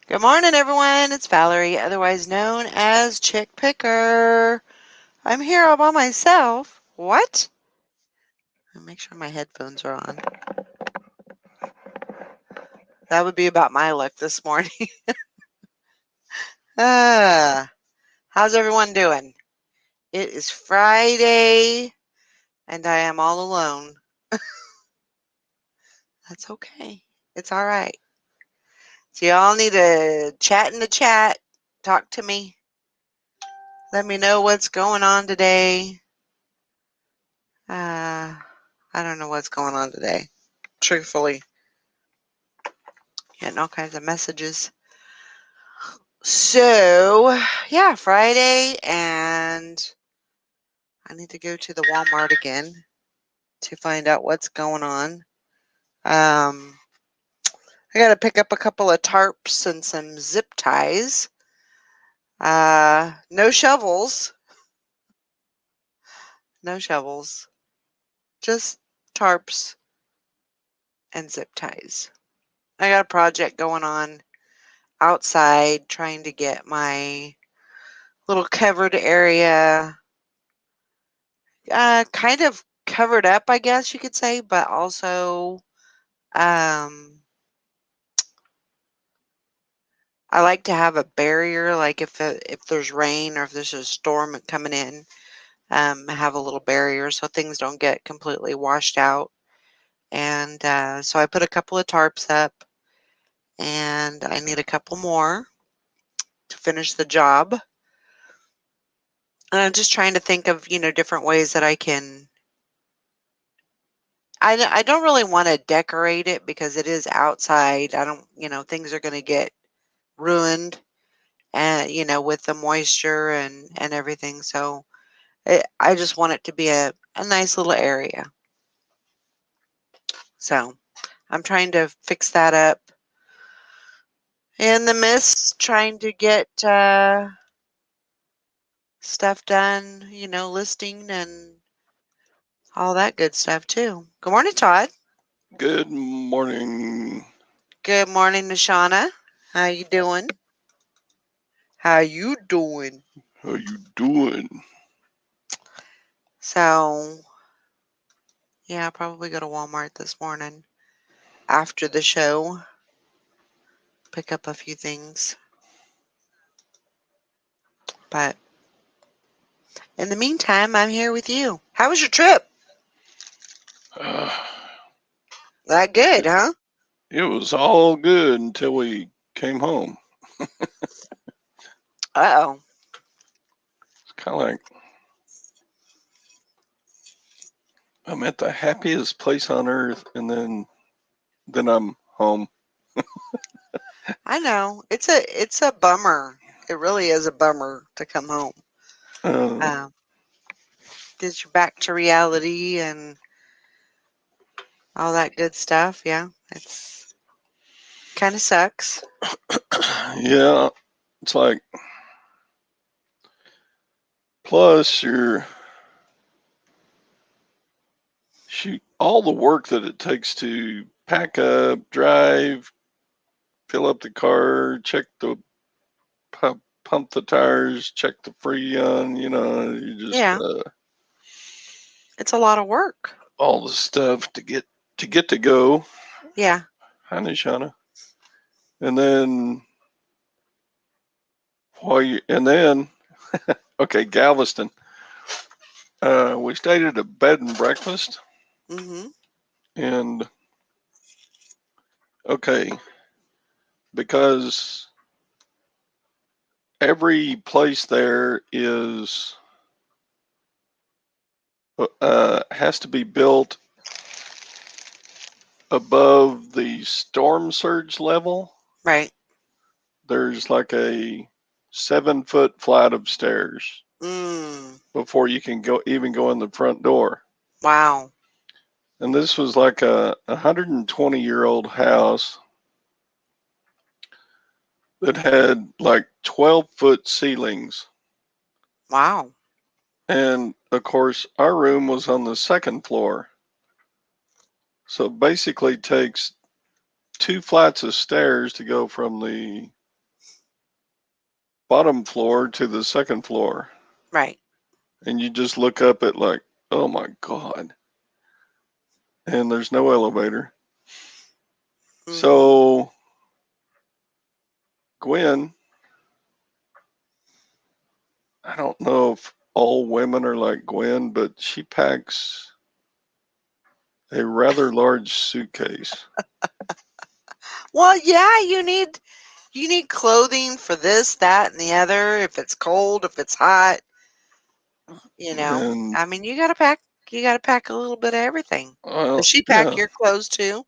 Good morning, everyone. It's Valerie, otherwise known as Chick Picker. I'm here all by myself. What? Make sure my headphones are on. That would be about my luck this morning. ah, how's everyone doing? It is Friday, and I am all alone. That's okay. It's all right. So y'all need to chat in the chat. Talk to me. Let me know what's going on today. I don't know what's going on today. Truthfully. Getting all kinds of messages. So, yeah, Friday, and I need to go to the Walmart again to find out what's going on. I got to pick up a couple of tarps and some zip ties. No shovels. No shovels. Just tarps and zip ties. I got a project going on outside trying to get my little covered area kind of covered up, I guess you could say, but also um, I like to have a barrier, like if there's rain or if there's a storm coming in, have a little barrier so things don't get completely washed out. And so I put a couple of tarps up, and I need a couple more to finish the job. And I'm just trying to think of different ways that I can. I don't really want to decorate it because it is outside. I don't, things are going to get ruined, and with the moisture and everything. So I just want it to be a nice little area. So I'm trying to fix that up in the midst, trying to get stuff done, listing and all that good stuff too. Good morning, Todd. Good morning. Good morning, Nashana. How you doing? How you doing? How you doing? So yeah, I'll probably go to Walmart this morning after the show. Pick up a few things. But in the meantime, I'm here with you. How was your trip? Uh, That good, it, huh? it was all good until we came home. Uh-oh. It's kind of like I'm at the happiest place on earth, and then I'm home. I know. It's a bummer. It really is a bummer to come home. Uh, Um, Gets you back to reality and all that good stuff. Yeah, it's kind of sucks. yeah, it's like plus you're shoot all the work that it takes to pack up, drive, fill up the car, check the pump the tires, check the freon. You just Yeah, it's a lot of work. all the stuff to go. Yeah. Hi, Nishana. And then and then okay, Galveston. We stayed at a bed and breakfast, Mhm. and okay, because every place there is has to be built above the storm surge level. Right. There's like a 7 foot flight of stairs Mm. before you can go in the front door. Wow. And this was like a 120-year-old house that had like 12-foot ceilings. Wow. And of course, our room was on the second floor. So basically, it takes 2 flights of stairs to go from the bottom floor to the second floor. Right. And you just look up at like, oh my God. And there's no elevator. Mhm. So Gwen, I don't know if all women are like Gwen, but she packs a rather large suitcase. Well, yeah, you need clothing for this, that, and the other. If it's cold, if it's hot, you know. And I mean, you gotta pack a little bit of everything. Does well, she pack yeah, your clothes too?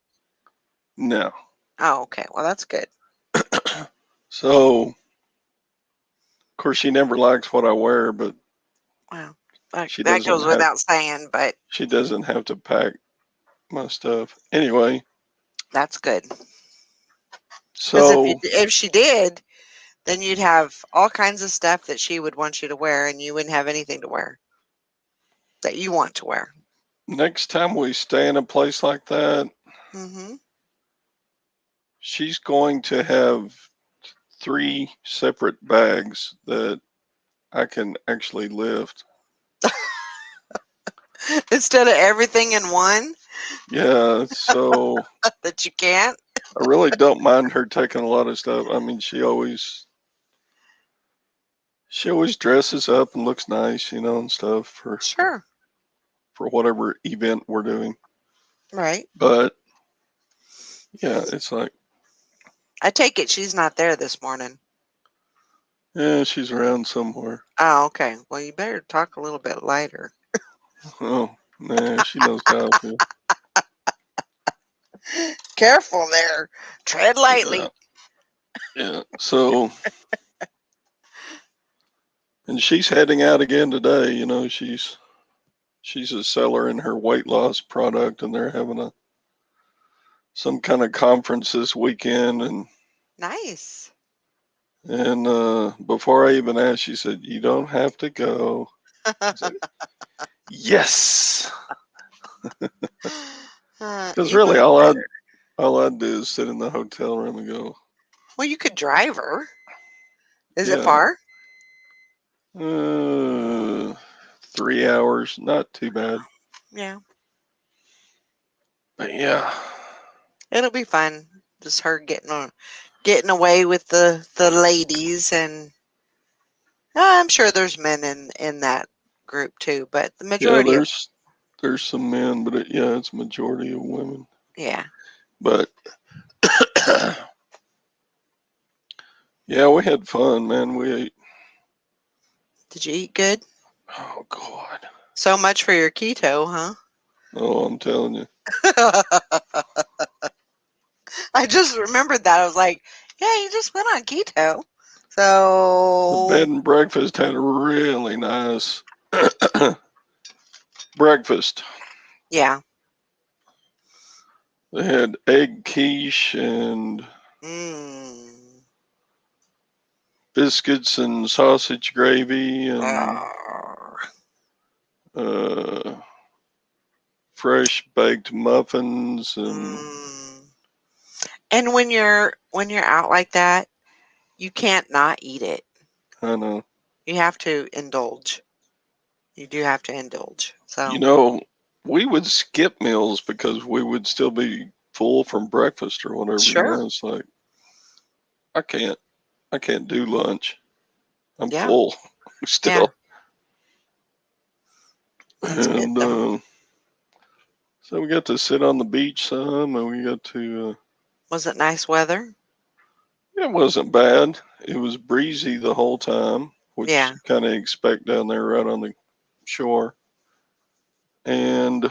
no. Oh, okay. Well, that's good. So, of course, she never likes what I wear, but Wow. That she that doesn't goes have without saying, but she doesn't have to pack my stuff anyway. that's good. Because So if she did, then you'd have all kinds of stuff that she would want you to wear, and you wouldn't have anything to wear that you want to wear. next time we stay in a place like that, Mhm. she's going to have 3 separate bags that I can actually lift. Instead of everything in one Yeah, so that you can't. I really don't mind her taking a lot of stuff. I mean, she always dresses up and looks nice, and stuff Sure. for whatever event we're doing. Right. But yeah, it's like, I take it she's not there this morning. yeah, she's around somewhere. Oh, okay. Well, you better talk a little bit lighter. Oh, nah, she knows how I feel. Careful there. Tread Yeah, lightly. yeah. So, and she's heading out again today. She's a seller in her weight loss product, and they're having some kind of conference this weekend. Nice. And before I even asked, she said, "You don't have to go." I was like, "Yes," because really, Even better. all I'd do is sit in the hotel room and go, Well, you could drive her. Is it "Yeah, far? 3 hours, not too bad." Yeah. But yeah, It'll be fun. Just her getting away with the ladies, and I'm sure there's men in that group too, but the yeah, majority of there's some men, but yeah, it's majority of women. yeah. But yeah, we had fun, man. We ate. Did you eat good? Oh God. So much for your keto, Oh, I'm telling you, huh? I just remembered that. I was like, yeah, you just went on keto. the bed So, and breakfast had a really nice breakfast. yeah. They had egg quiche and Mm. biscuits and sausage gravy and Arr. uh, fresh baked muffins, and Mm. And when you're out like that, you can't not eat it. I know. You have to indulge. You do have to indulge. You So, know, we would skip meals because we would still be full from breakfast or whatever. sure. It's like I can't, I can't do lunch. I'm Yeah. full Yeah. still, That's good and though. so we got to sit on the beach some, and we got to. Was it nice weather? It wasn't bad. It was breezy the whole time, which Yeah. you kind of expect down there right on the shore, and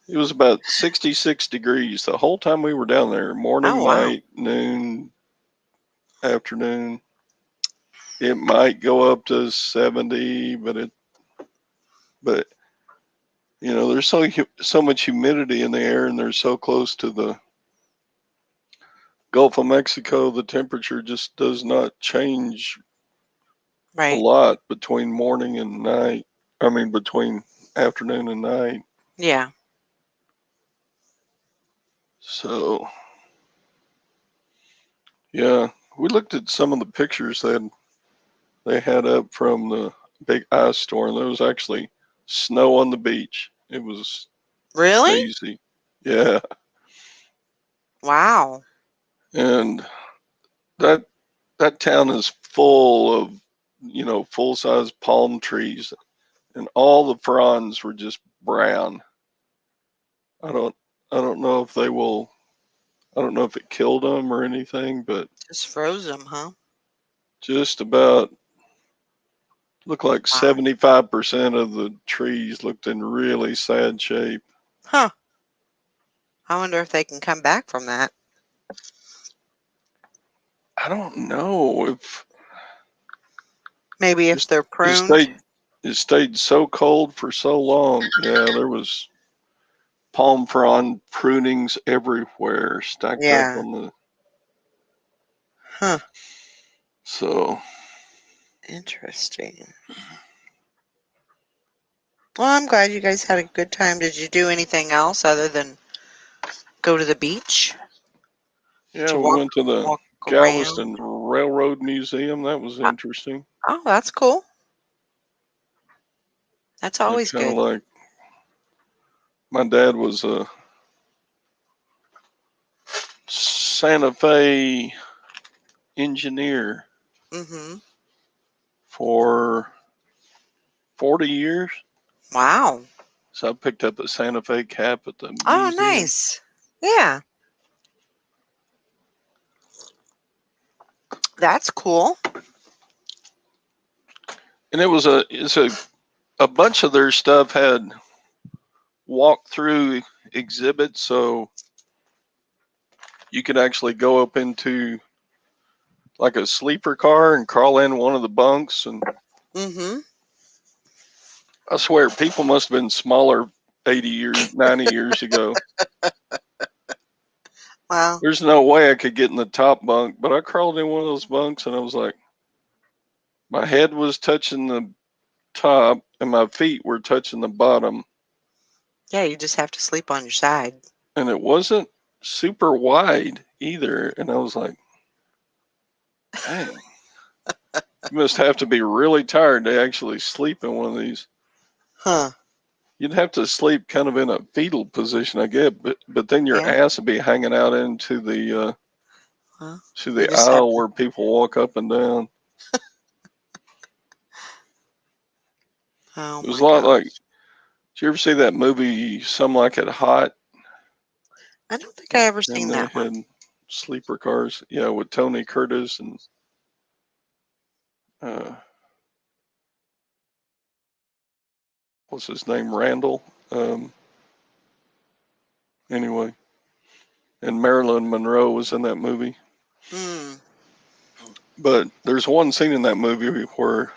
it was about 66 degrees the whole time we were down there, Oh morning, wow. night, noon, afternoon. It might go up to 70, but there's so much humidity in the air, and they're so close to the Gulf of Mexico. The temperature just does not change a Right. lot between morning and night. I mean, between afternoon and night. Yeah. So, yeah. we looked at some of the pictures that they had up from the big ice storm. There was actually snow on the beach. It was Really? crazy. Yeah. Wow. And that that town is full of, full size palm trees, and all the fronds were just brown. I don't I don't know if they will. I don't know if it killed them or anything, but Just froze them, huh? just about looked like Wow. 75% of the trees looked in really sad shape. Huh. I wonder if they can come back from that. I don't know if Maybe if it, they're it pruned. stayed it stayed so cold for so long. Yeah, there was palm frond prunings everywhere stacked up Yeah. on the. Huh. So Interesting. Well, I'm glad you guys had a good time. Did you do anything else other than go to the beach? Did yeah, you we walk went to the walk around? Galveston Railroad Museum. That was Uh, interesting. Oh, that's cool. That's I always kind of good. like. My dad was a Santa Fe engineer Mm-hmm. for 40 years. Wow. So I picked up a Santa Fe cap at the Oh, museum. nice. Yeah, that's cool. And it's a bunch of their stuff had walk through exhibits, so you could actually go up into like a sleeper car and crawl in one of the bunks. And Mm-hmm. I swear people must have been smaller 80 years, 90 years ago. Well, There's no way I could get in the top bunk, but I crawled in one of those bunks and I was like, my head was touching the top and my feet were touching the bottom. yeah, you just have to sleep on your side. And it wasn't super wide either. And I was like, dang, you must have to be really tired to actually sleep in one of these. Huh. You'd have to sleep kind of in a fetal position, I get, but then your Yeah. ass would be hanging out into Well, to you the just have aisle to. where people walk up and down. Oh It was my a lot like. gosh. Did you ever see that movie, Some Like It Hot? I don't think I ever And seen they that one. had sleeper cars, yeah, with Tony Curtis and uh, what's his name, Randall. Um, anyway, and Marilyn Monroe was in that movie. Hmm. But there's one scene in that movie where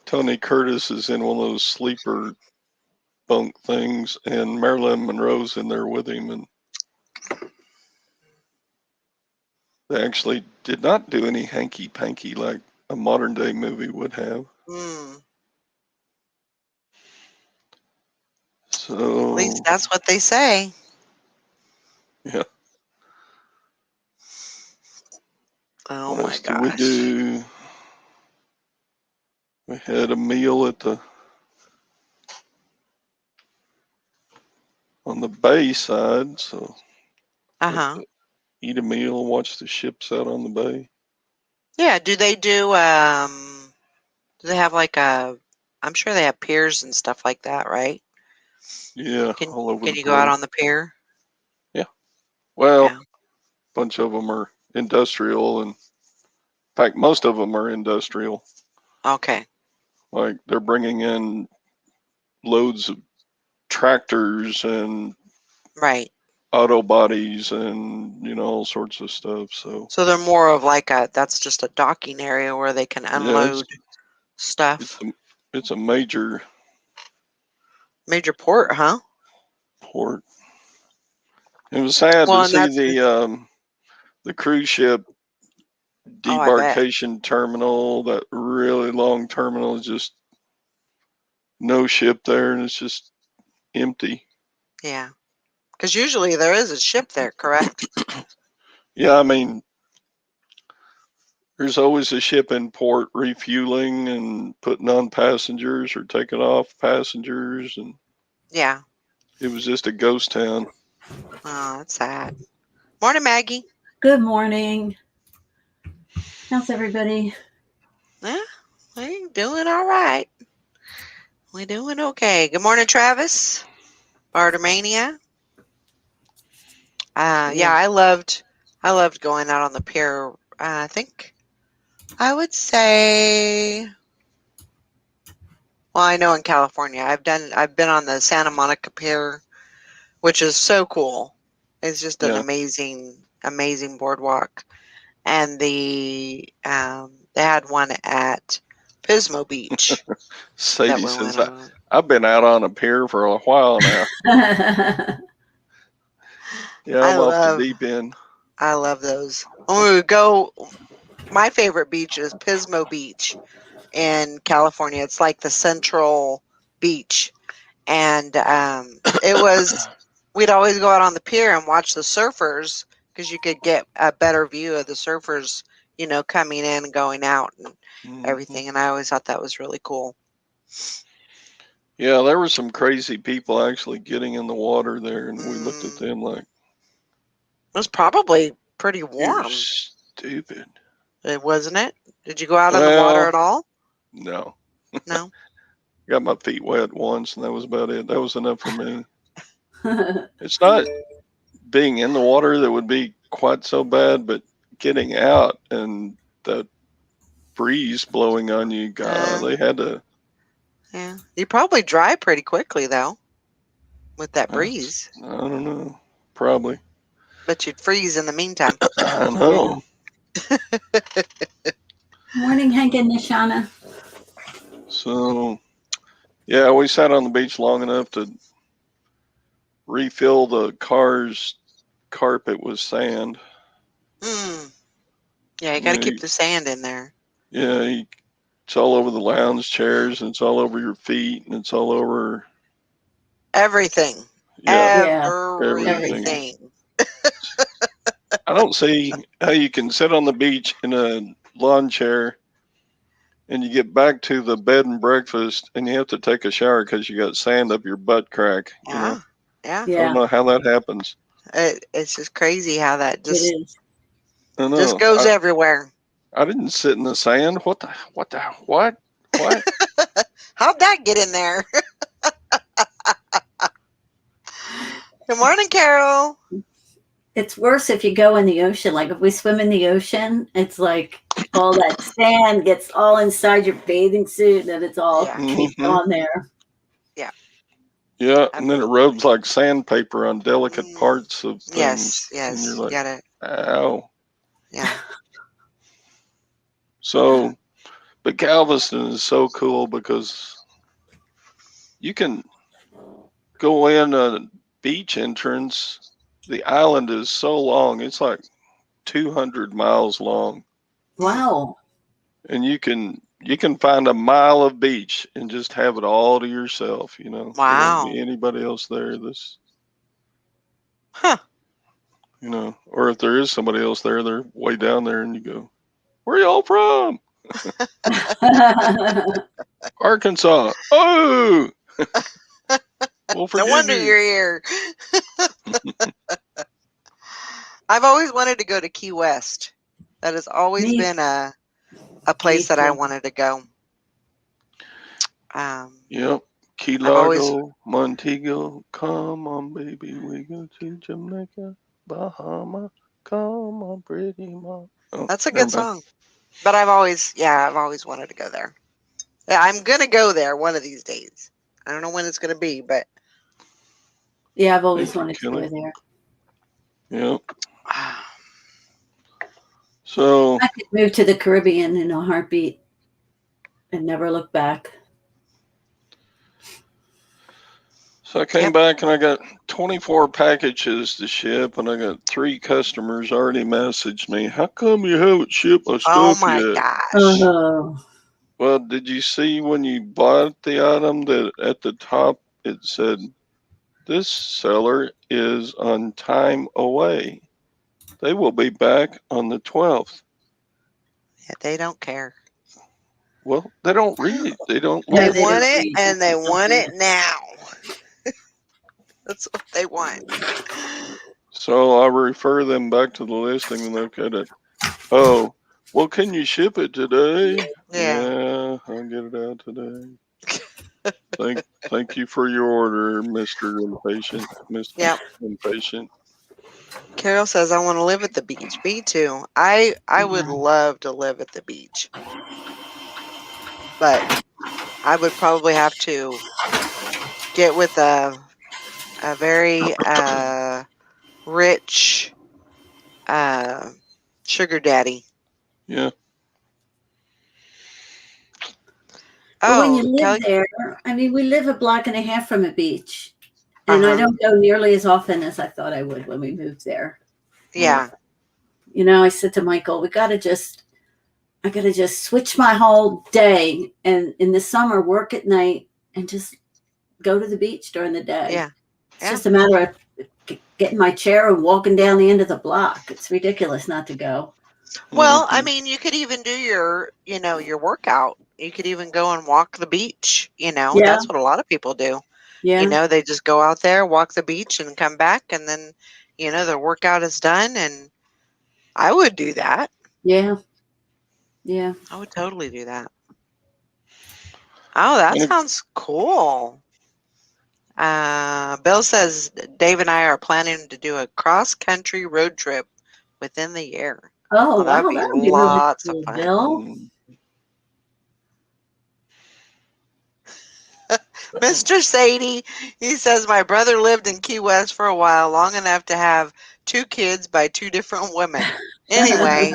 Tony Curtis is in one of those sleeper bunk things, and Marilyn Monroe's in there with him, and they actually did not do any hanky panky like a modern day movie would have. Hmm. At least So that's what they say. yeah, Oh what my else did we gosh. do? We had a meal at the on the bay side, so got Uh-huh. to eat a meal, watch the ships out on the bay. Yeah, do they have like I'm sure they have piers and stuff like that, right? Yeah, Can all over can the you go out place. on the pier? Yeah, well, Yeah. a bunch of them are industrial, and in fact, most of them are industrial. Okay. Like they're bringing in loads of tractors and Right. auto bodies and all sorts of stuff. So So they're more of like that's just a docking area where they can yeah, unload it's stuff. a it's a major Major port, huh? port. It was sad Well, to and see that's the cruise ship oh, I bet. debarkation terminal, that really long terminal, is just no ship there, and it's just empty. Yeah. Because usually there is a ship there, correct? Yeah, I mean, There's always a ship in port refueling and putting on passengers or taking off passengers, and Yeah. it was just a ghost town. Oh, that's sad. Morning, Maggie. Good morning. How's everybody? Yeah, we doing all right. We doing okay. Good morning, Travis. Bartermania. Yeah, I loved going out on the pier. I think I would say, well, I know in California, I've been on the Santa Monica Pier, which is so cool. It's just an Yeah. amazing boardwalk. And they had one at Pismo Beach that Sadie we says, went on. I've been out on a pier for a while now. Yeah, I'm off the deep end. I love those. When we would go, my favorite beach is Pismo Beach in California. It's like the central beach. And we'd always go out on the pier and watch the surfers because you could get a better view of the surfers, coming in and going out and everything. And I always thought that was really cool. Yeah, there were some crazy people actually getting in the water there, and we looked at them like, it was probably pretty warm. You're stupid. Wasn't it? Did you go out in the water at all? No. No? Got my feet wet once, and that was about it. That was enough for me. It's not being in the water that would be quite so bad, but getting out and that breeze blowing on you, God, they had to. Yeah. You probably dry pretty quickly, though, with that breeze. I don't know. Probably. But you'd freeze in the meantime. I know. Morning, Hank and Nishana. So, yeah, we sat on the beach long enough to refill the car's carpet with sand. Yeah, you got to keep the sand in there. Yeah, it's all over the lounge chairs, and it's all over your feet, and it's all over everything. Yeah, everything. I don't see how you can sit on the beach in a lawn chair and you get back to the bed and breakfast and you have to take a shower because you got sand up your butt crack. Yeah. I don't know how that happens. It's just crazy how that just goes everywhere. I didn't sit in the sand. What? How'd that get in there? Good morning, Carol. It's worse if you go in the ocean. Like if we swim in the ocean, it's like all that sand gets all inside your bathing suit and it's all caked on there. Yeah. Yeah, and then it rubs like sandpaper on delicate parts of things. Yes. And you're like, got it. Ow. Yeah. So, but Galveston is so cool because you can go in a beach entrance. The island is so long. It's like 200 miles long. Wow. And you can find a mile of beach and just have it all to yourself, Wow. There won't be anybody else there. Or if there is somebody else there, they're way down there and you go, where y'all from? Arkansas. Oh, no wonder you're here. I've always wanted to go to Key West. That has always been a place that I wanted to go. Yep. Key Largo, Montego. Come on, baby, we go to Jamaica, Bahama. Come on, pretty mom. Oh, that's a good song. But I've always wanted to go there. I'm gonna go there one of these days. I don't know when it's gonna be, but yeah, I've always wanted to go there. Yep. So I could move to the Caribbean in a heartbeat and never look back. So I came back and I got 24 packages to ship, and I got 3 customers already messaged me. How come you haven't shipped my stuff yet? Oh my gosh. Well, did you see when you bought the item that at the top it said, this seller is on time away. They will be back on the 12th. Yeah, they don't care. Well, they don't read. They don't No, They look. they want don't it, read. and they That's want something. it now. That's what they want. So I refer them back to the listing and look at it. Oh, well, can you ship it today? Yeah. I'll get it out today. Thank you for your order, Mr. Impatient. Mr. Yep. Impatient. Carol says, I want to live at the beach. Me too. I would Yeah. love to live at the beach. But I would probably have to get with a very rich sugar daddy. Yeah. But when you Oh, live Kelly. there, I mean, we live a block and a half from a beach, and I don't go nearly as often as I thought I would when we moved there. Yeah. You know, I said to Michael, I gotta just switch my whole day, and in the summer work at night and just go to the beach during the day. Yeah. It's just a matter of getting my chair and walking down the end of the block. It's ridiculous not to go. Well, I Mhm. mean, you could even do your workout. You could even go and walk the beach. Yeah. That's what a lot of people do. Yeah. They just go out there, walk the beach, and come back, and then, their workout is done. And I would do that. Yeah. Yeah. I would totally do that. Oh, that And sounds cool. Bill says Dave and I are planning to do a cross-country road trip within the year. Oh, That'd wow, be that would be really lots of cool, fun. Bill. Mr. Sadie, he says, my brother lived in Key West for a while, long enough to have 2 kids by 2 different women. Anyway,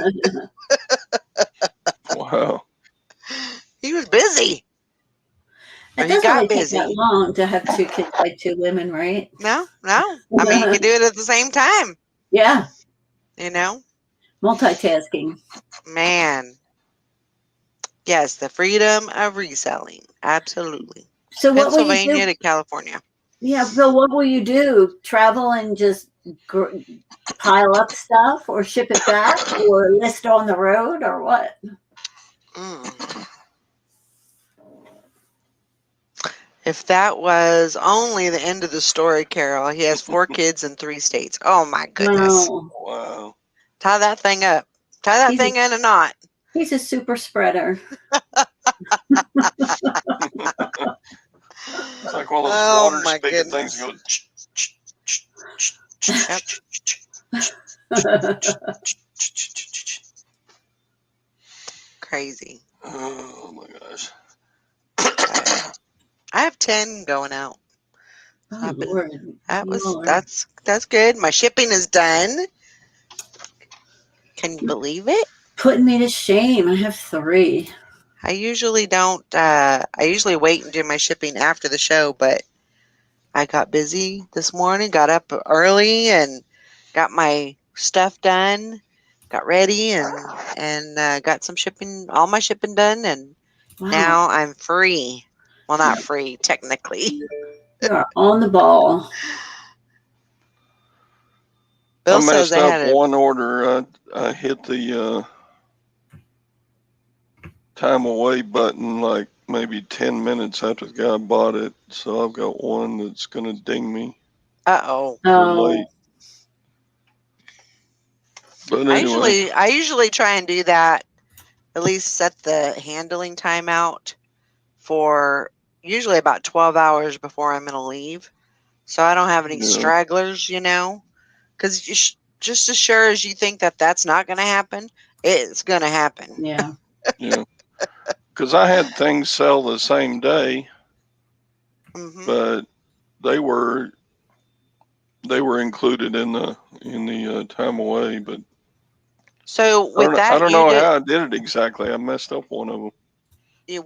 wow. he was busy. It Or he doesn't got really take that busy. long to have 2 kids by 2 women, right? No. I mean, you can do it at the same time. Yeah. Multitasking. Man. Yes, the freedom of reselling. Absolutely. So what will you Pennsylvania do? to California. Yeah, Bill, what will you do? Travel and just pile up stuff or ship it back or list on the road or what? If that was only the end of the story, Carol, he has 4 kids in 3 states. Oh my goodness. Wow. Tie that thing up. Tie that thing in a knot. He's a super spreader. It's like one of those water spigot things that goes. Crazy. Oh my gosh. I have 10 going out. Oh, Lord. That's good. My shipping is done. Can you believe it? Putting me to shame. I have 3. I usually don't. I usually wait and do my shipping after the show, but I got busy this morning. Got up early and got my stuff done. Got ready and got all my shipping done, and now I'm free. Well, not free technically. You are on the ball. Bill I says messed up one order. I hit the time away button like maybe 10 minutes after the guy bought it. So I've got one that's going to ding me. Uh-oh. Late. But anyway. I usually try and do that, at least set the handling time out for usually about 12 hours before I'm going to leave. So I don't have any stragglers, because just as sure as you think that that's not going to happen, it's going to happen. Yeah. Yeah. Because I had things sell the same day, but they were included in the time away. But so with that, I don't know how I did it exactly. I messed up one of them.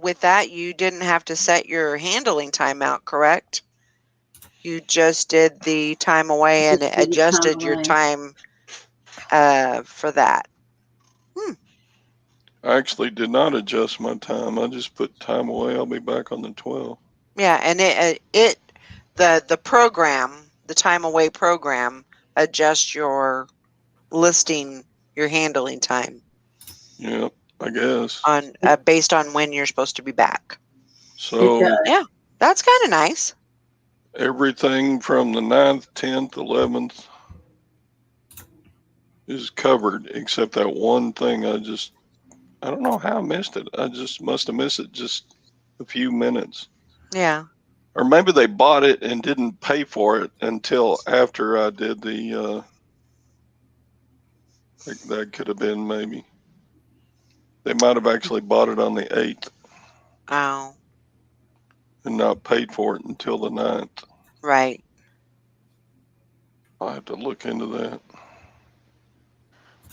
With that, you didn't have to set your handling time out, correct? You just did the time away and adjusted your time for that. I actually did not adjust my time. I just put time away. I'll be back on the 12th. Yeah, and the program, the time away program, adjusts your listing, your handling time. Yep. I guess. on based on when you're supposed to be back. So Yeah, that's kind of nice. everything from the 9th, 10th, 11th is covered except that one thing. I don't know how I missed it. I just must have missed it just a few minutes. Yeah. Or maybe they bought it and didn't pay for it until after I did the, that could have been maybe. They might have actually bought it on the 8th Oh, and not paid for it until the 9th. right. I'll have to look into that.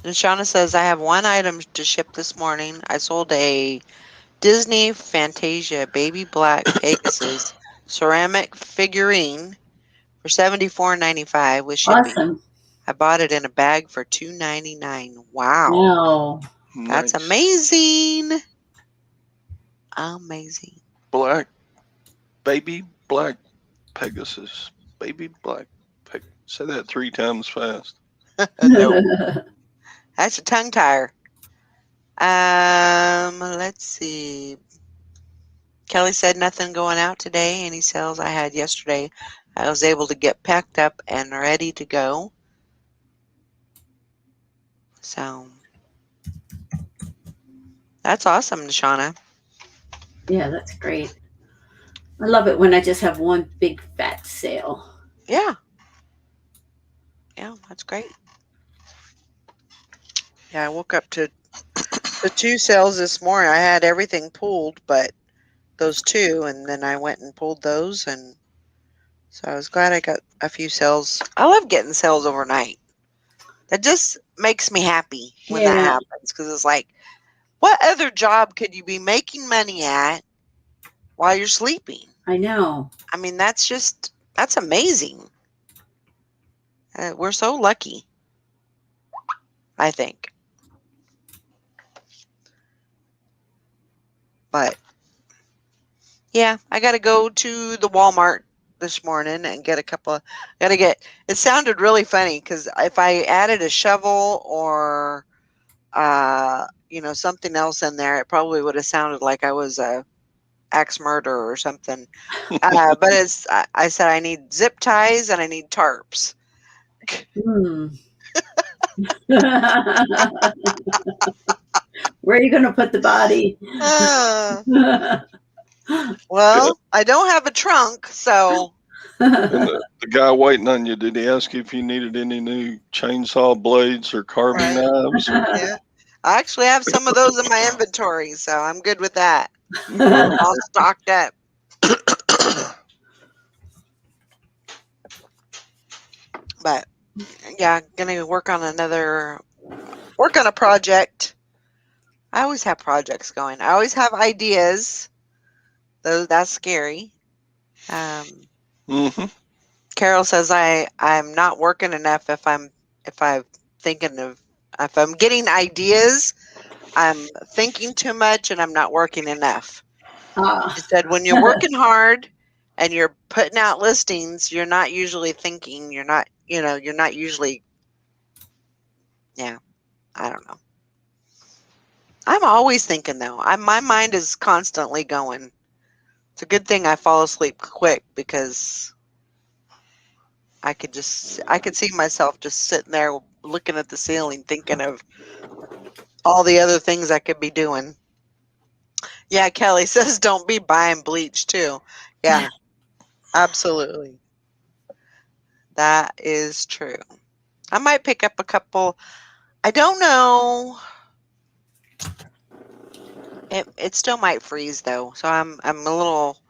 And Shauna says, I have one item to ship this morning. I sold a Disney Fantasia Baby Black Pegasus ceramic figurine for $74.95 with shipping. Awesome. I bought it in a bag for $2.99. Wow. Wow. That's Nice. amazing. Amazing. Baby black Pegasus. Baby black Pegasus. Say that 3 times fast. No, that's a tongue tire. Let's see. Kelly said nothing going out today. Any sales I had yesterday, I was able to get packed up and ready to go. So that's awesome, Shauna. Yeah, that's great. I love it when I just have one big fat sale. Yeah. Yeah, that's great. Yeah, I woke up to the 2 sales this morning. I had everything pulled, but those 2, and then I went and pulled those, and so I was glad I got a few sales. I love getting sales overnight. That just makes me happy when that Yeah. happens, because it's like, what other job could you be making money at while you're sleeping? I know. I mean, that's amazing. We're so lucky, I think. But yeah, I got to go to the Walmart this morning and get a couple. It sounded really funny because if I added a shovel or something else in there, it probably would have sounded like I was a axe murderer or something. But I said I need zip ties and I need tarps. Hmm. Where are you going to put the body? Well, I don't have a trunk, so. And the guy waiting on you, did he ask you if you needed any new chainsaw blades or carving knives? Or? Yeah. I actually have some of those in my inventory, so I'm good with that. Okay. All stocked up. But yeah, gonna work on a project. I always have projects going. I always have ideas, though that's scary. Mm-hmm. Carol says I'm not working enough if I'm thinking of if I'm getting ideas, I'm thinking too much and I'm not working enough. She said when you're working hard and you're putting out listings, you're not usually thinking, you're not usually, yeah, I don't know. I'm always thinking though. My mind is constantly going. It's a good thing I fall asleep quick because I could see myself just sitting there looking at the ceiling thinking of all the other things I could be doing. Yeah, Kelly says don't be buying bleach too. Yeah, absolutely. That is true. I might pick up a couple. I don't know. It still might freeze though, so I'm a little,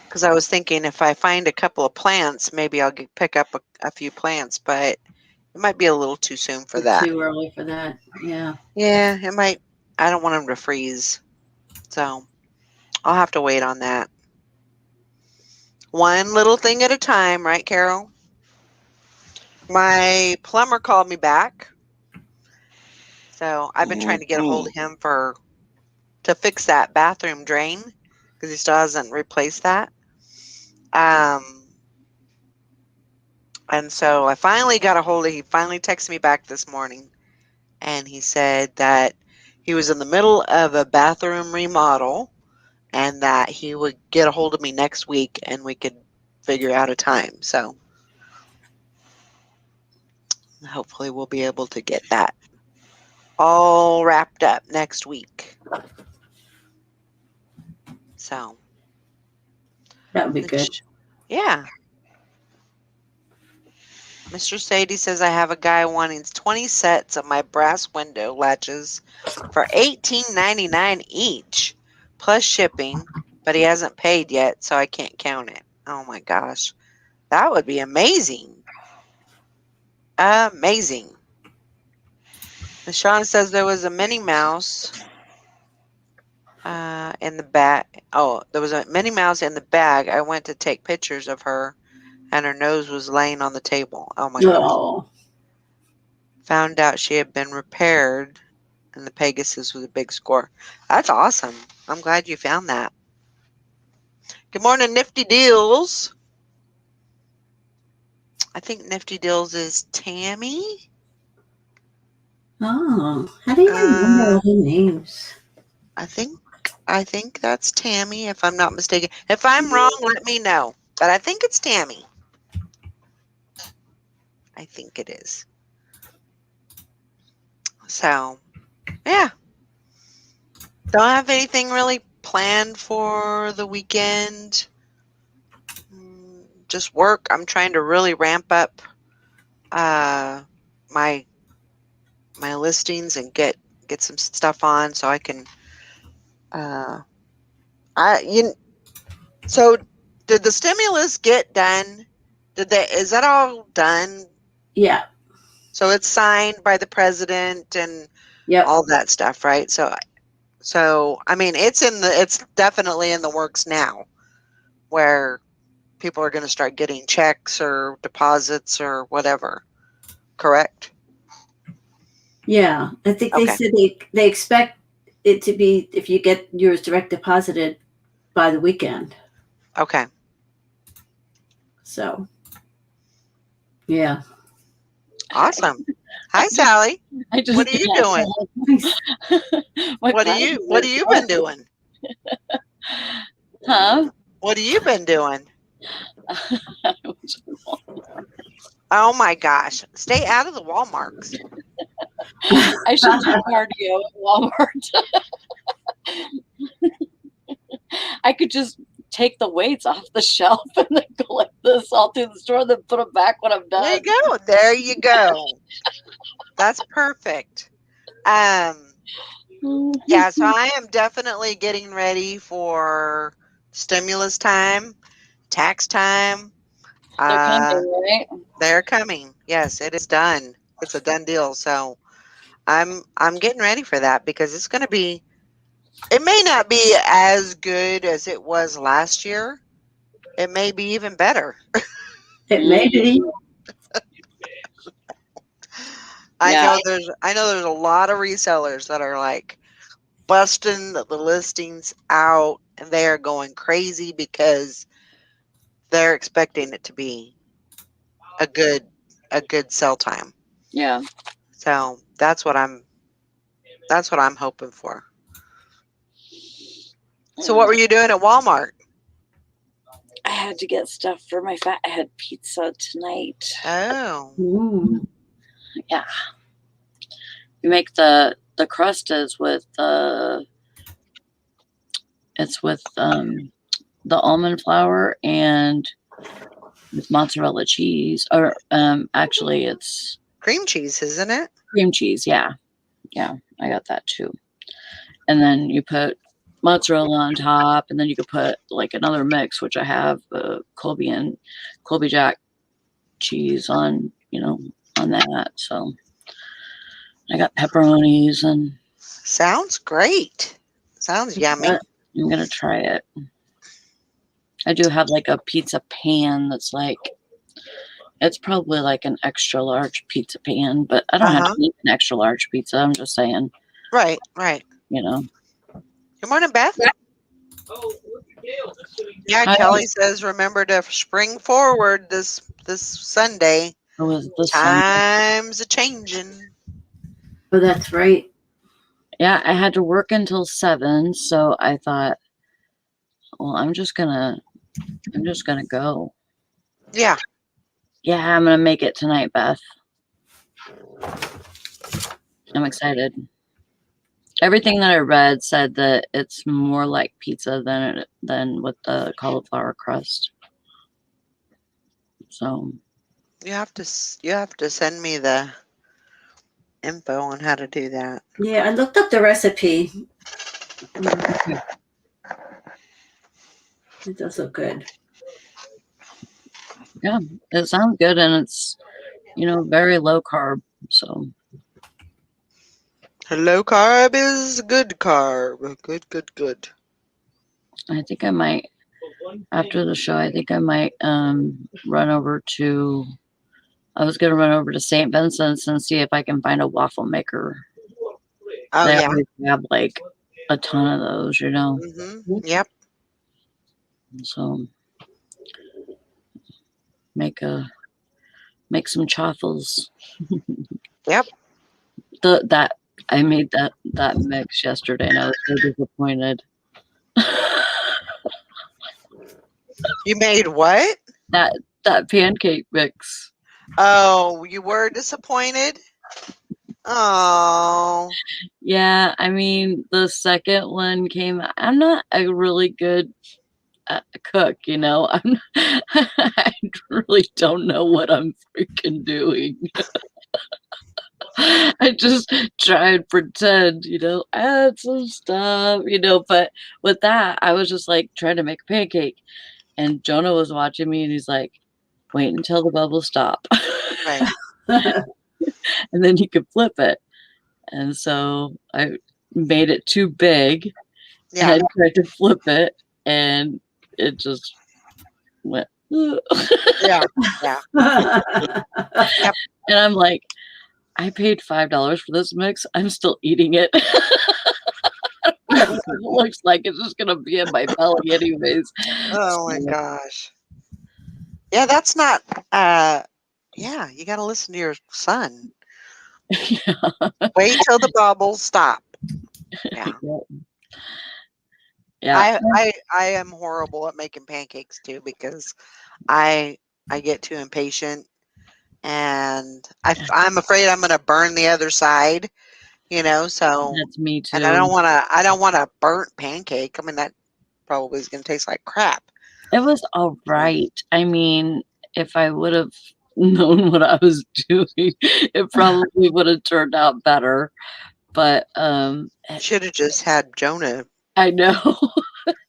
because I was thinking if I find a couple of plants, maybe I'll pick up a few plants, but it might be a little too soon for that. Too early for that. Yeah. Yeah, it might. I don't want them to freeze, so I'll have to wait on that. One little thing at a time, right, Carol? My plumber called me back, so I've been trying to get a hold of him to fix that bathroom drain because he still hasn't replaced that. And so I finally got a hold of. He finally texted me back this morning, and he said that he was in the middle of a bathroom remodel and that he would get a hold of me next week and we could figure out a time. So hopefully we'll be able to get that all wrapped up next week. So That would be good. Yeah. Mr. Sadie says I have a guy wanting 20 sets of my brass window latches for $18.99 each, plus shipping, but he hasn't paid yet, so I can't count it. Oh my gosh. That would be amazing. Amazing. And Sean says there was a Minnie Mouse in the bag. Oh, there was a Minnie Mouse in the bag. I went to take pictures of her, and her nose was laying on the table. Oh my gosh. Oh, Found out she had been repaired, and the Pegasus was a big score. That's awesome. I'm glad you found that. Good morning, Nifty Deals. I think Nifty Deals is Tammy. oh, how do you remember all the names? I think that's Tammy, if I'm not mistaken. If I'm wrong, let me know. But I think it's Tammy. I think it is. So, yeah. Don't have anything really planned for the weekend. Just work. I'm trying to really ramp up my listings and get some stuff on so I can so did the stimulus get done? Is that all done? Yeah. So it's signed by the president and Yep. all that stuff, right? So I mean it's definitely in the works now where people are going to start getting checks or deposits or whatever. Correct? Yeah. I think they Okay. said they expect it to be, if you get yours direct deposited, by the weekend. Okay. So, yeah. Awesome. Hi, Sally. What are you doing? What have you been doing? Huh? What have you been doing? Oh my gosh. Stay out of the Walmarts. I should do cardio at Walmart. I could just take the weights off the shelf and then go like this all through the store, then put them back when I'm done. There you go. There you go. That's perfect. Yeah, so I am definitely getting ready for stimulus time, tax time. They're coming, right? They're coming. Yes, it is done. It's a done deal. So I'm getting ready for that because it's going to be. It may not be as good as it was last year. It may be even better. It may be. I know there's a lot of resellers that are like busting the listings out and they are going crazy because they're expecting it to be a good sell time. Yeah. So that's what I'm hoping for. So what were you doing at Walmart? I had to get stuff for my I had pizza tonight. Oh. Ooh. Yeah. You make the crust is with it's with the almond flour and with mozzarella cheese, or actually it's cream cheese, isn't it? Cream cheese, yeah. Yeah, I got that too. And then you put mozzarella on top, and then you could put like another mix, which I have Colby Jack cheese on, on that. So I got pepperonis and. Sounds great. Sounds yummy. I'm gonna try it. I do have like a pizza pan that's like, it's probably like an extra large pizza pan, but I don't have to eat an extra large pizza. I'm just saying. Right. Good morning, Beth. Yeah, hi. Kelly says, remember to spring forward this Sunday. Times a changing. Oh, that's right. Yeah, I had to work until 7, so I thought, well, I'm just gonna go. Yeah. Yeah, I'm gonna make it tonight, Beth. I'm excited. Everything that I read said that it's more like pizza than with the cauliflower crust. So You have to send me the info on how to do that. Yeah, I looked up the recipe. It does look good. yeah, it sounds good, and it's very low carb. So Low carb is good carb. Good. I think I might, after the show, I think I might run over to. I was gonna run over to St. Vincent's and see if I can find a waffle maker. Oh They yeah. always have like a ton of those, Yep. So make some chaffles. Yep. That I made that mix yesterday, and I was so disappointed. You made what? That pancake mix. Oh, you were disappointed? Oh. Yeah, I mean, the second one came. I'm not a really good cook, I really don't know what I'm freaking doing. I just try and pretend, add some stuff, but with that, I was just like trying to make a pancake, and Jonah was watching me, and he's like, wait until the bubbles stop. Right. And then you could flip it. And so I made it too big. Yeah. And I tried to flip it, and it just went. Yeah. Yep. And I'm like, I paid $5 for this mix. I'm still eating it. It looks like it's just gonna be in my belly anyways. Oh my gosh. Yeah, that's not yeah, you gotta listen to your son. Yeah. Wait till the bubbles stop. Yeah. Yeah. I am horrible at making pancakes too, because I get too impatient, and I'm afraid I'm gonna burn the other side, so That's me too. and I don't want a burnt pancake. I mean, that probably is gonna taste like crap. It was all right. I mean, if I would have known what I was doing, it probably would have turned out better. But Should have just had Jonah I know.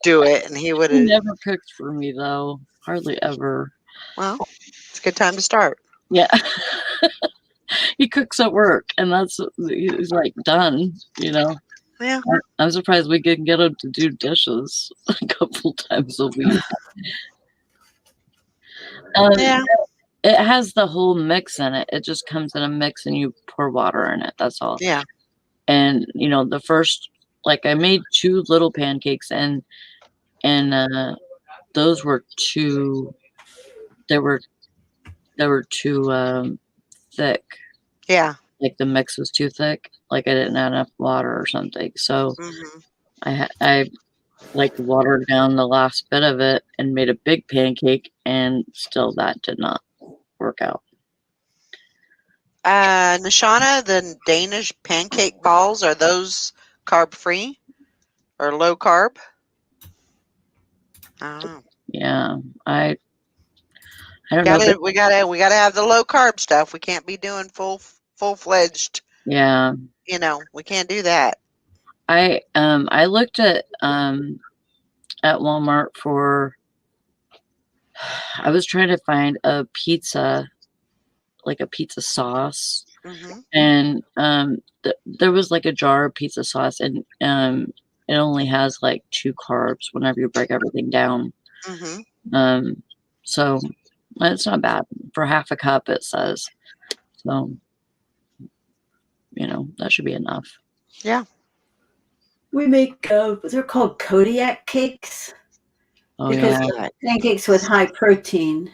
do it, and he would He have. never cooked for me though. Hardly ever. Well, it's a good time to start. Yeah. He cooks at work, and he's like done, Yeah. I'm surprised we can get him to do dishes a couple times a week. Yeah. It has the whole mix in it. It just comes in a mix, and you pour water in it. That's all. Yeah. And the first, like, I made 2 little pancakes, and those were too. They were too thick. Yeah. Like the mix was too thick. Like I didn't have enough water or something. So I like watered down the last bit of it and made a big pancake, and still that did not work out. Nishana, the Danish pancake balls, are those carb free or low carb? I don't know. Yeah, I don't know. We gotta have the low carb stuff. We can't be doing full-fledged. Yeah. We can't do that. I looked at Walmart for. I was trying to find a pizza, like a pizza sauce, and there was like a jar of pizza sauce, and it only has like 2 carbs whenever you break everything down. So it's not bad for half a cup, it says. So that should be enough. Yeah. We make they're called Kodiak cakes. Oh, because yeah. pancakes with high protein.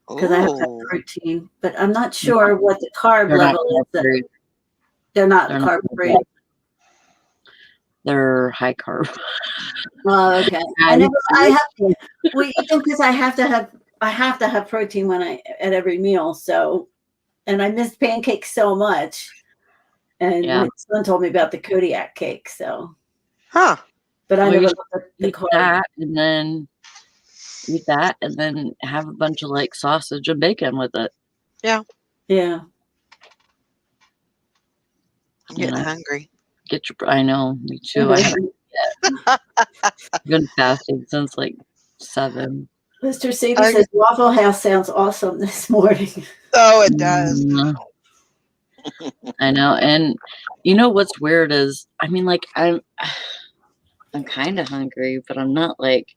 Because I have that protein, but I'm not sure what the carb level is. They're not carb free. They're high carb. Oh, okay. I And know I have to. Well, you know, because I have to have protein when at every meal. So, and I miss pancakes so much. And yeah, my son told me about the Kodiak cake. So, Huh. but I well, never you looked at the eat carb. that, and then eat that, and then have a bunch of like sausage and bacon with it. Yeah. I'm You getting know, hungry. get your. I know, me too. I haven't been fasting since like 7. Mr. Sadie says Waffle House sounds awesome this morning. Oh, it does. I know, and you know what's weird is, I mean, like I'm kind of hungry, but I'm not like,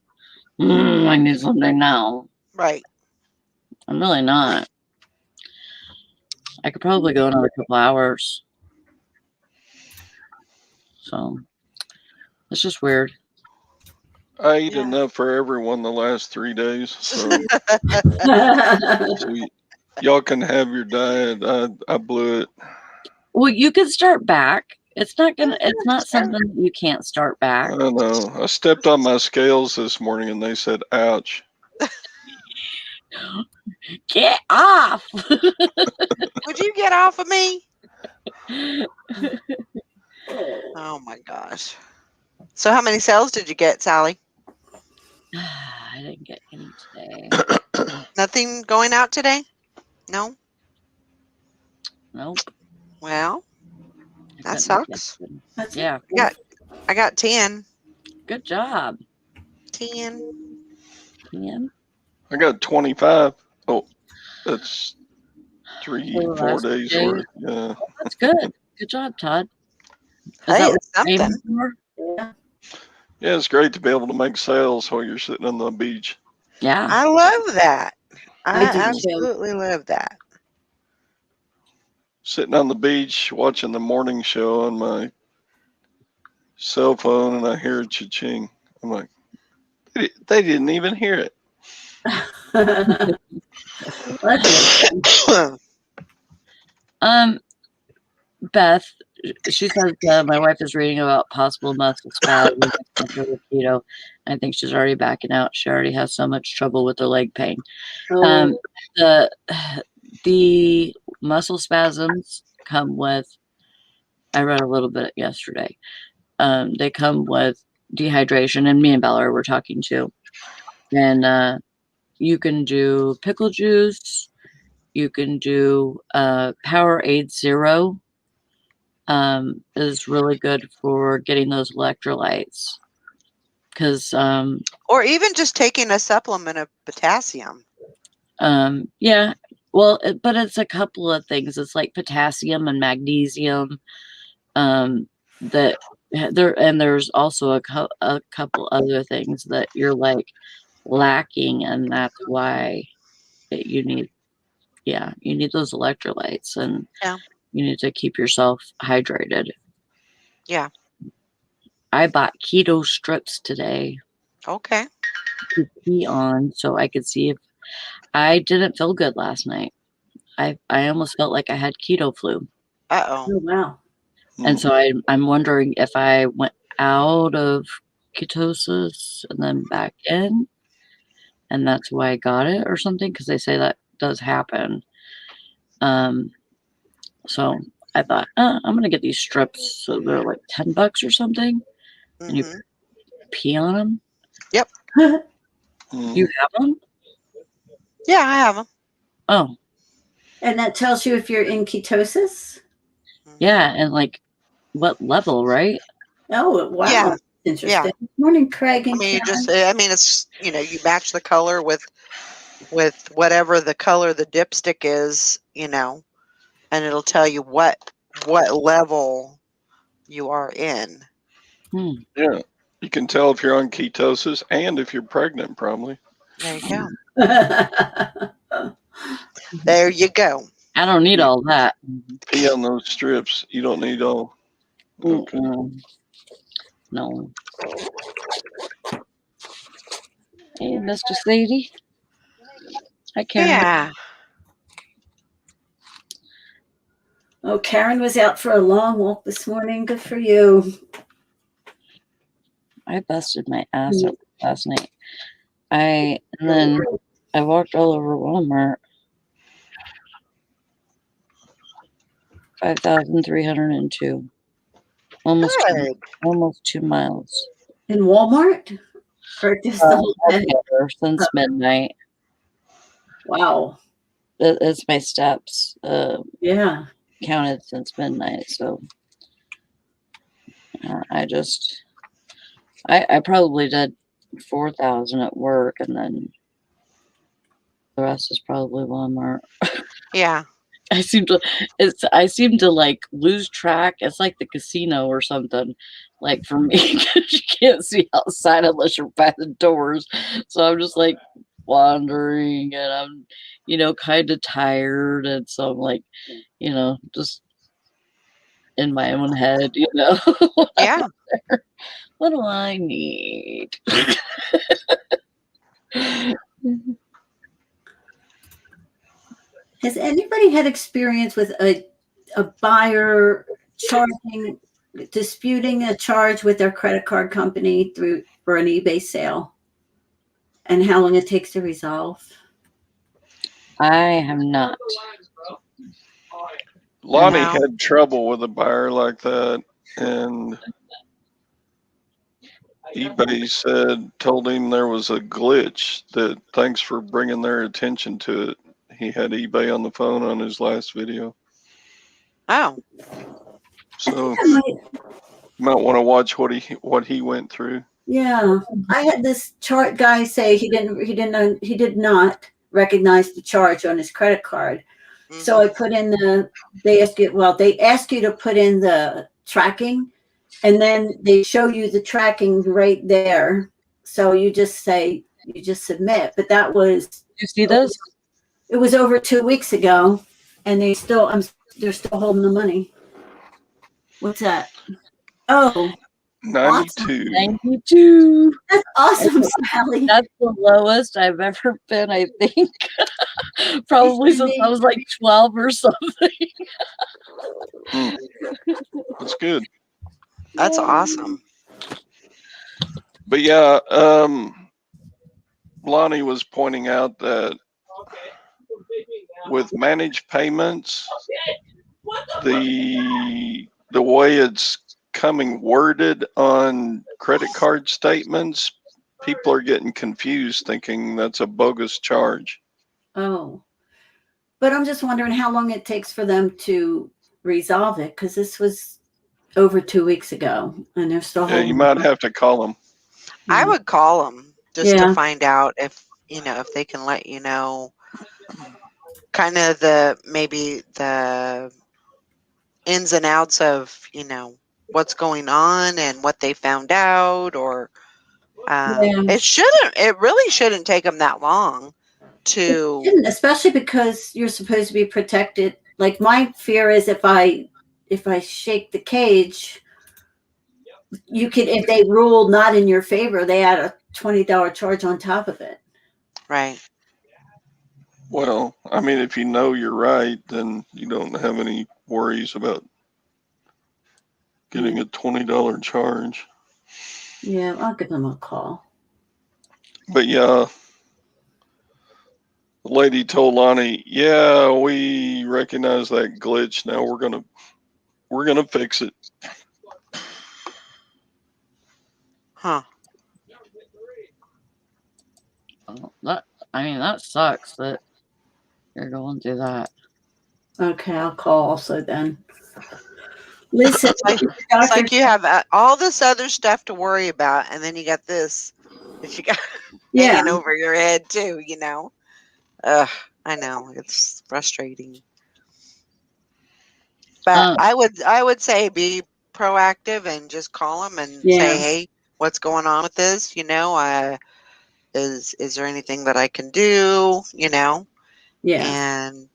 I need something now. Right. I'm really not. I could probably go another couple hours. So it's just weird. I ate Yeah. enough for everyone the last 3 days, so y'all can have your diet. I blew it. Well, you could start back. It's not something that you can't start back. I know. I stepped on my scales this morning and they said, ouch. Get off. Would you get off of me? Oh my gosh. So how many sales did you get, Sally? I didn't get any today. Nothing going out today? No? Nope. Well, that sucks. Yeah. I got 10. Good job. 10. 10. I got 25. Oh, that's 4 days worth. Yeah. Oh, that's good. Good job, Todd. Hey, it's something. Yeah, it's great to be able to make sales while you're sitting on the beach. Yeah. I love that. I I do too. absolutely love that. Sitting on the beach watching the morning show on my cell phone, and I hear a cha-ching. I'm like, they didn't even hear it. Beth, she says my wife is reading about possible muscle spasms with keto. I think she's already backing out. She already has so much trouble with her leg pain. The muscle spasms come with, I read a little bit yesterday. They come with dehydration, and me and Bella were talking too. And you can do pickle juice. You can do Powerade Zero. Is really good for getting those electrolytes. Because or even just taking a supplement of potassium. Yeah. Well, but it's a couple of things. It's like potassium and magnesium. That there's also a couple other things that you're like lacking, and that's why you need those electrolytes, and you need to keep yourself hydrated. Yeah. I bought keto strips today. Okay. To pee on, so I could see if I didn't feel good last night. I almost felt like I had keto flu. Uh-oh. Oh, wow. And so I'm wondering if I went out of ketosis and then back in, and that's why I got it or something, because they say that does happen. So I thought, I'm gonna get these strips. So they're like $10 or something, and you pee on them. Yep. You have them? Yeah, I have them. Oh. And that tells you if you're in ketosis? Yeah, and like what level, right? Oh, wow. Yeah. Interesting. Yeah. Morning, Craig and it's, you match the color with whatever the color the dipstick is, and it'll tell you what level you are in. Yeah. You can tell if you're on ketosis and if you're pregnant, probably. There you go. There you go. I don't need all that. Pee on those strips. You don't need all. Okay. No. Hey, Mr. Sadie. Hi, Karen. Yeah. Oh, Karen was out for a long walk this morning. Good for you. I busted my ass up last night. And then I walked all over Walmart. 5,302. Almost 2 miles. In Walmart? Or just the whole thing? Since midnight. Wow. It's my steps. Yeah. Counted since midnight. So I probably did 4,000 at work, and then the rest is probably Walmart. Yeah. I seem to like lose track. It's like the casino or something, like for me, because you can't see outside unless you're by the doors. So I'm just like wandering, and I'm, kind of tired, and so I'm like, just in my own head, Yeah. What do I need? Has anybody had experience with a buyer disputing a charge with their credit card company for an eBay sale, and how long it takes to resolve? I have not. Lonnie had trouble with a buyer like that, and eBay told him there was a glitch. That thanks for bringing their attention to it. He had eBay on the phone on his last video. Oh. I So you might want to watch what he went through. Yeah, I had this chart guy say he did not recognize the charge on his credit card. Mm-hmm. So I put in they ask you to put in the tracking, and then they show you the tracking right there. So you just submit. But that was. Did you see this? It was over 2 weeks ago, and they're still holding the money. What's that? Oh. 92. 92. That's awesome, Sally. That's the lowest I've ever been, I think. Probably since I was like 12 or something. That's good. That's awesome. But yeah, Lonnie was pointing out that with managed payments, the way it's coming worded on credit card statements, people are getting confused thinking that's a bogus charge. Oh, but I'm just wondering how long it takes for them to resolve it, because this was over 2 weeks ago and they're still holding. You might have to call them. I would call them just to find out if they can let you know kind of maybe the ins and outs of what's going on and what they found out, or it really shouldn't take them that long to, especially because you're supposed to be protected. Like, my fear is if I shake the cage, if they rule not in your favor, they add a $20 charge on top of it. Right. Well, I mean, if you know you're right, then you don't have any worries about getting a $20 charge. Yeah, I'll give them a call. But yeah, the lady told Lonnie, "Yeah, we recognize that glitch. Now we're gonna fix it." Huh. That sucks that you're going through that. Okay, I'll call also then. Listen, it's like you have all this other stuff to worry about, and then you got this that you got hanging over your head too. I know it's frustrating, but I would say be proactive and just call them and say, "Hey, what's going on with this? Is there anything that I can do? And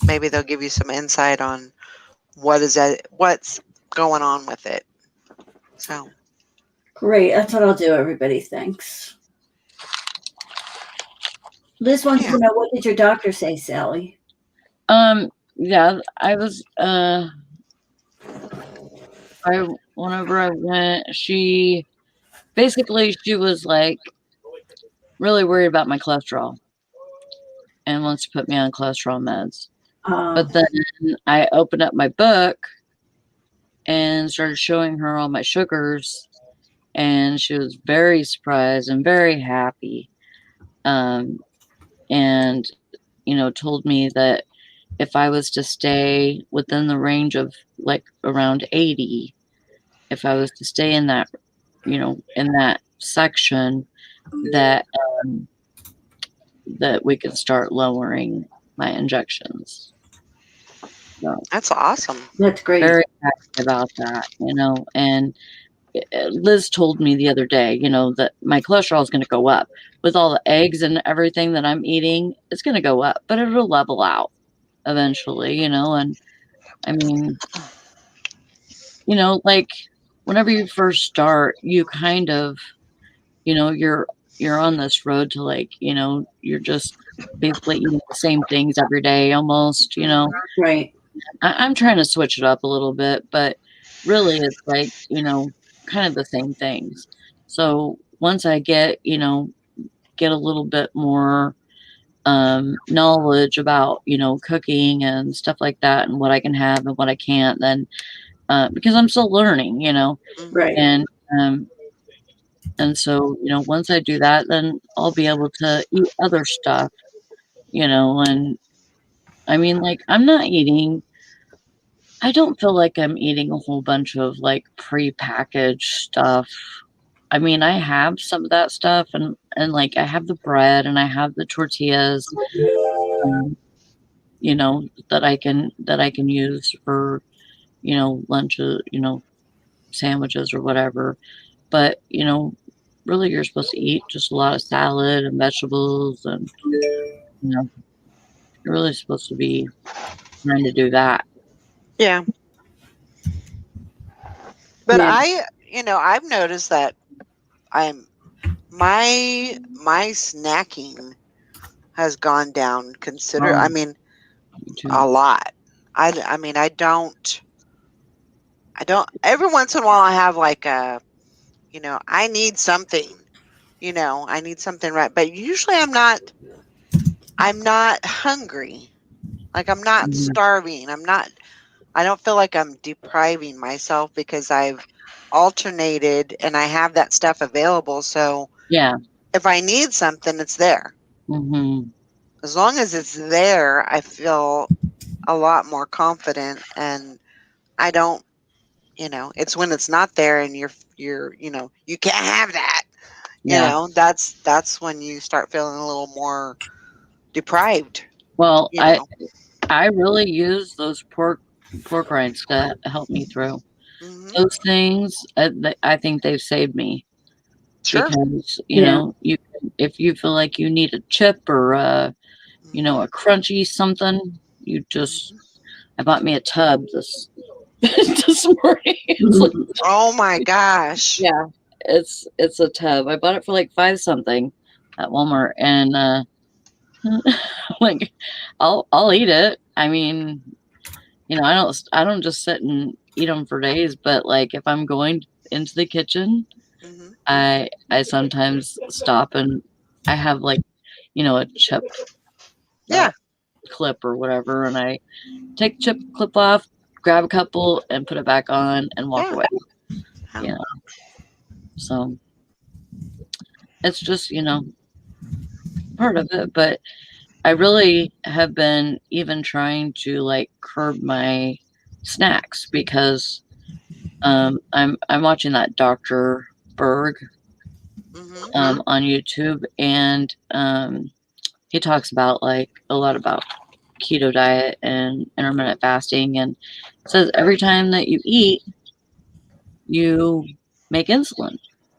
maybe they'll give you some insight on what's going on with it." So great. That's what I'll do, everybody. Thanks. Liz wants to know, what did your doctor say, Sally? Yeah, I was whenever I went, she was like really worried about my cholesterol and wants to put me on cholesterol meds. But then I opened up my book and started showing her all my sugars, and she was very surprised and very happy. And, told me that if I was to stay within the range of like around 80, if I was to stay in that, in that section, that that we could start lowering my injections. So That's awesome. That's great. very happy about that, and Liz told me the other day, that my cholesterol is going to go up with all the eggs and everything that I'm eating. It's going to go up, but it'll level out eventually, and I mean, like whenever you first start, you kind of, you're on this road to like, you're just basically eating the same things every day almost, Right. I'm trying to switch it up a little bit, but really it's like, kind of the same things. So once I get a little bit more knowledge about, cooking and stuff like that and what I can have and what I can't, then because I'm still learning, Right. and so, once I do that, then I'll be able to eat other stuff, and I mean, like, I don't feel like I'm eating a whole bunch of like prepackaged stuff. I mean, I have some of that stuff and like I have the bread and I have the tortillas, that I can use for, lunches, sandwiches or whatever. But, really you're supposed to eat just a lot of salad and vegetables and, you're really supposed to be trying to do that. Yeah. But Yeah. I've noticed that my snacking has gone down I mean, Me too. a lot. I mean, I don't, every once in a while I have like I need something, I need something right. But usually I'm not hungry. Like I'm not Mhm. starving. I don't feel like I'm depriving myself because I've alternated and I have that stuff available. So Yeah. if I need something, it's there. hmm As long as it's there, I feel a lot more confident, and I don't, it's when it's not there and you're, you can't have that, Yeah. that's when you start feeling a little more deprived, Well, you know. I really use those pork rinds to help me through. Hmm. Those things, I think they've saved me Sure. because, Yeah. if you feel like you need a chip or a crunchy something, I bought me a tub this this morning. It's like, Oh my gosh. yeah, it's a tub. I bought it for like 5 something at Walmart, and like I'll eat it. I mean, I don't just sit and eat them for days, but like if I'm going into the kitchen, Hmm. I sometimes stop and I have like, a chip Yeah. clip or whatever, and I take the chip clip off, grab a couple and put it back on and walk Yeah. away. Yeah. So it's just, part of it, but I really have been even trying to like curb my snacks because I'm watching that Dr. Berg Hmm. on YouTube, and he talks about like a lot about keto diet and intermittent fasting, and says every time that you eat, you make insulin.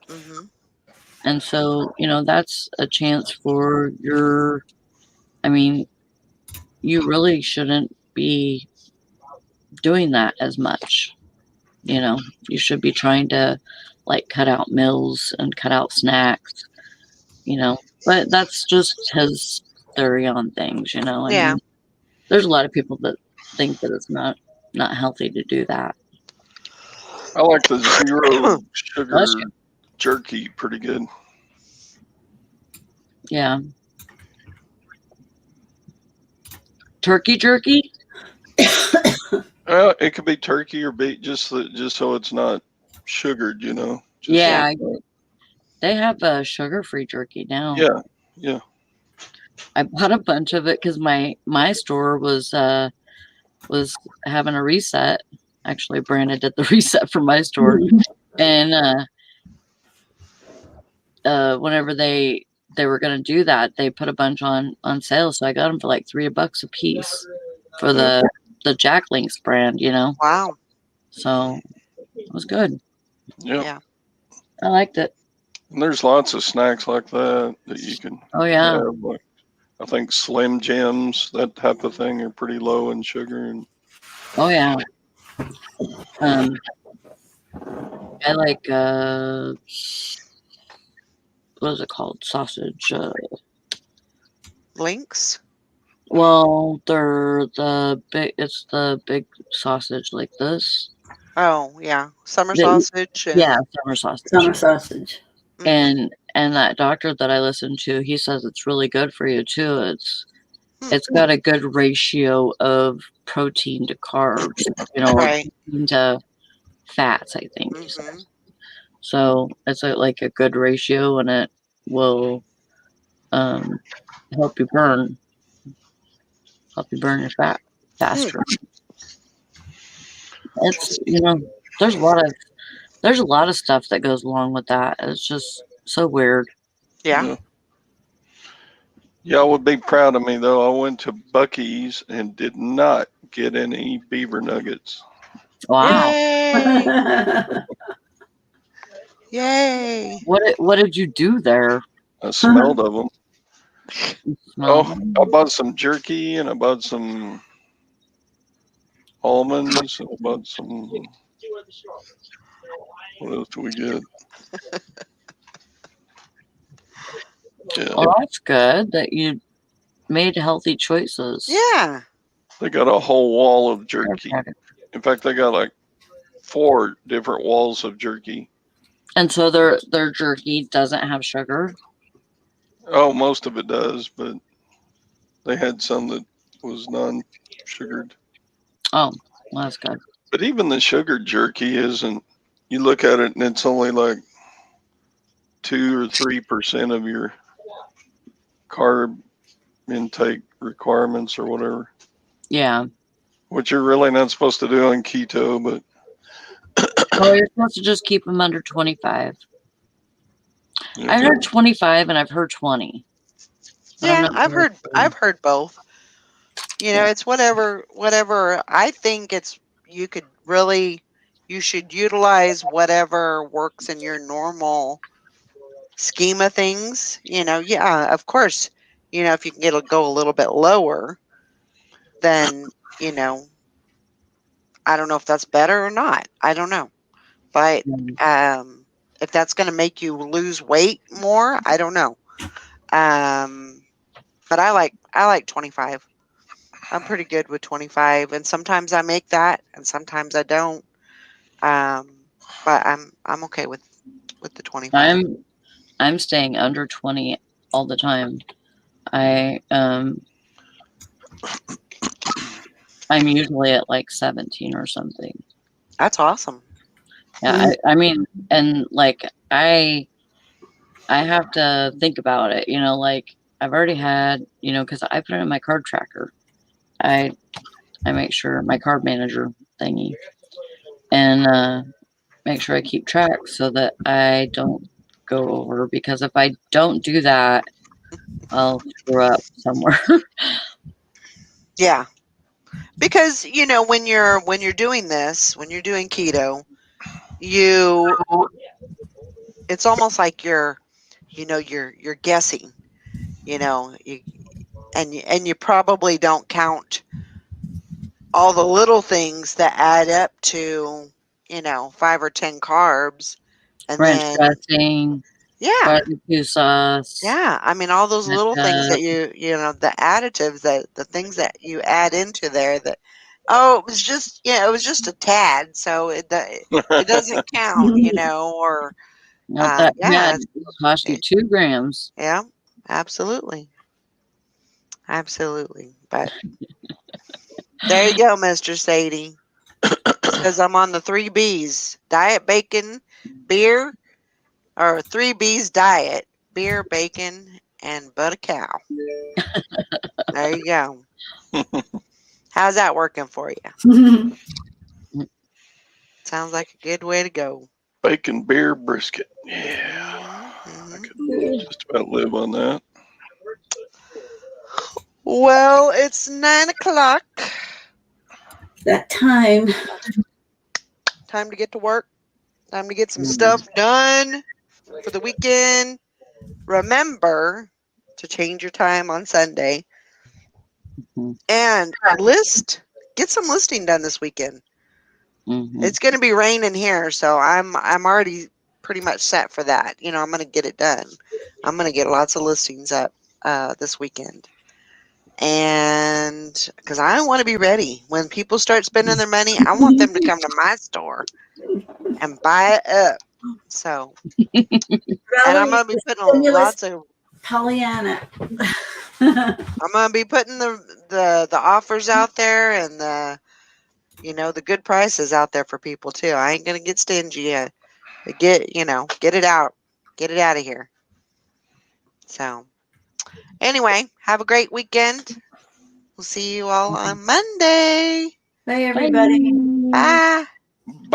Hmm. And so, that's a chance for I mean, you really shouldn't be doing that as much. You should be trying to like cut out meals and cut out snacks, but that's just his theory on things, I Yeah. mean, there's a lot of people that think that it's not healthy to do that. I like the zero Bless sugar you. jerky pretty good. Yeah. Turkey jerky? It could be turkey or beef, just so it's not sugared, you know. Just Yeah, like, I get it. They have a sugar-free jerky now. yeah. I bought a bunch of it because my store was having a reset. Actually, Brandon did the reset for my store, and whenever they were gonna do that, they put a bunch on sale, so I got them for like $3 a piece for the Jack Links brand, you know. Wow. So it was good. Yep. Yeah. I liked it. And there's lots of snacks like that you can Oh yeah. have. Like, I think Slim Jims, that type of thing, are pretty low in sugar. And Oh yeah. I like what is it called? Sausage. Links? Well, they're the big. It's the big sausage like this. Oh, yeah. Summer The- sausage. And, Yeah, summer sausage. Summer sausage. mhm. And that doctor that I listened to, he says it's really good for you too. Hmm. It's got a good ratio of protein to carbs, you know, Right. protein to fats, I think he says. Mhm. So it's like a good ratio, and it will help you burn your fat faster. It's, you know, there's a lot of stuff that goes along with that. It's just so weird. Yeah. Y'all would be proud of me though. I went to Buc-ee's and did not get any beaver nuggets. Wow. Yay. Yay. What did you do there? I smelled of them. Smell- I bought some jerky and I bought some almonds and I bought some. What else do we get? Yeah, Well, that's good that you made healthy choices. Yeah. they got a whole wall of jerky. Okay. In fact, they got like 4 different walls of jerky. And so their jerky doesn't have sugar. Oh, most of it does, but they had some that was non-sugared. Oh, well, that's good. But even the sugared jerky isn't. You look at it and it's only like 2 or 3% of your carb intake requirements or whatever, Yeah. which you're really not supposed to do on keto. But Well, you're supposed to just keep them under 25. you know, I heard 25 and I've heard 20. But I'm Yeah, not sure. I've heard both. You know, it's whatever I think you should utilize whatever works in your normal scheme of things. You know, yeah, of course, you know, if you can go a little bit lower, then, you know, I don't know if that's better or not. I don't know. But if that's going to make you lose weight more, I don't know. But I like 25. I'm pretty good with 25, and sometimes I make that, and sometimes I don't. But I'm okay with the 25. I'm staying under 20 all the time. I'm usually at like 17 or something. That's awesome. Yeah, I mean, and like I have to think about it, you know, like I've already had, you know, because I put it in my carb tracker. I make sure my carb manager thingy, and make sure I keep track so that I don't go over, because if I don't do that, I'll screw up somewhere. Yeah. Because, you know, when you're doing this, when you're doing keto, it's almost like you're guessing, you know, and you probably don't count all the little things that add up to, you know, 5 or 10 carbs, and Ranch then dressing, yeah, barbecue sauce. yeah. I mean, all those little things that ketchup. you know, the additives, the things that you add into there that Oh, it was just it was just a tad, so it doesn't count, or Not that yeah, bad. It'll cost you 2 grams. yeah, absolutely, absolutely. But there you go, Mr. Sadie. Says I'm on the 3 B's: diet, bacon, beer, or 3 B's diet: beer, bacon, and butter cow. There you go. How's that working for you? Sounds like a good way to go. Bacon, beer, brisket. Yeah. I could just about live on that. Well, it's 9 o'clock. That time. Time to get to work. Time to get some stuff done for the weekend. Remember to change your time on Sunday. And get some listing done this weekend. It's going to be raining here, so I'm already pretty much set for that. I'm going to get it done. I'm going to get lots of listings up this weekend. And because I want to be ready when people start spending their money, I want them to come to my store and buy it up. So, and I'm going to be putting lots of Pollyanna. I'm going to be putting the offers out there and the good prices out there for people too. I ain't going to get stingy. Get it out. Get it out of here. So, anyway, have a great weekend. We'll see you all on Monday. Bye, everybody. Bye.